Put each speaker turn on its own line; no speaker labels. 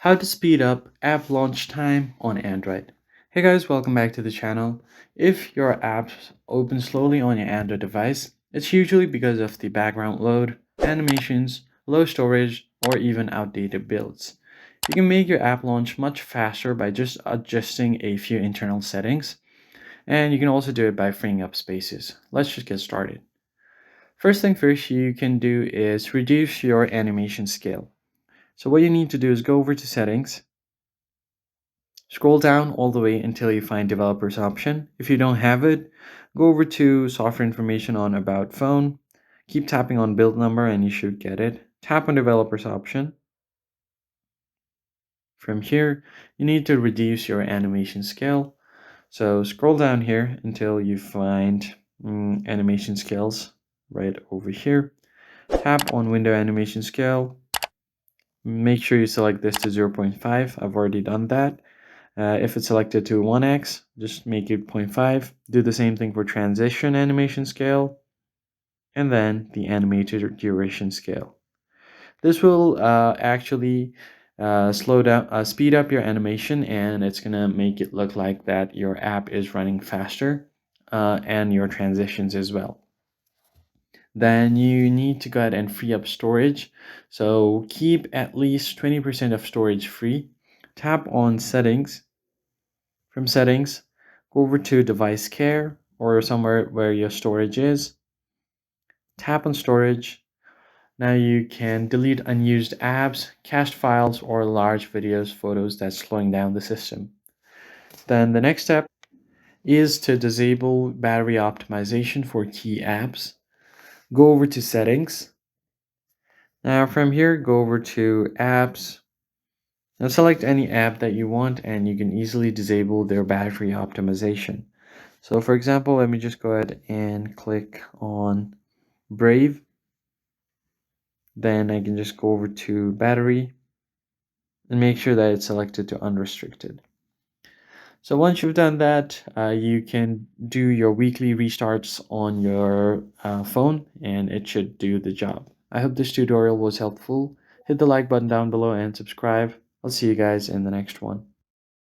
How to speed up app launch time on Android. Hey guys, welcome back to the channel. If your apps open slowly on your Android device, it's usually because of the background load, animations, low storage, or even outdated builds. You can make your app launch much faster by just adjusting a few internal settings, and you can also do it by freeing up spaces. Let's just get started. First thing first you can do is reduce your animation scale. So what you need to do is go over to settings. Scroll down all the way until you find developers option. If you don't have it, go over to software information on about phone. Keep tapping on build number and you should get it. Tap on developers option. From here, you need to reduce your animation scale. So scroll down here until you find animation scales right over here. Tap on window animation scale. Make sure you select this to 0.5. I've already done that. If it's selected to 1x, just make it 0.5. Do the same thing for transition animation scale, and then the animated duration scale. This will actually speed up your animation, and it's gonna make it look like that your app is running faster, and your transitions as well. Then you need to go ahead and free up storage. So keep at least 20% of storage free. Tap on settings. From settings, go over to device care or somewhere where your storage is. Tap on storage. Now you can delete unused apps, cached files, or large videos, photos that's slowing down the system. Then the next step is to disable battery optimization for key apps. Go over to settings. Now from here, go over to apps. Now select any app that you want and you can easily disable their battery optimization. So for example, let me just go ahead and click on Brave. Then I can just go over to battery and make sure that it's selected to unrestricted. So once you've done that, you can do your weekly restarts on your phone and it should do the job. I hope this tutorial was helpful. Hit the like button down below and subscribe. I'll see you guys in the next one.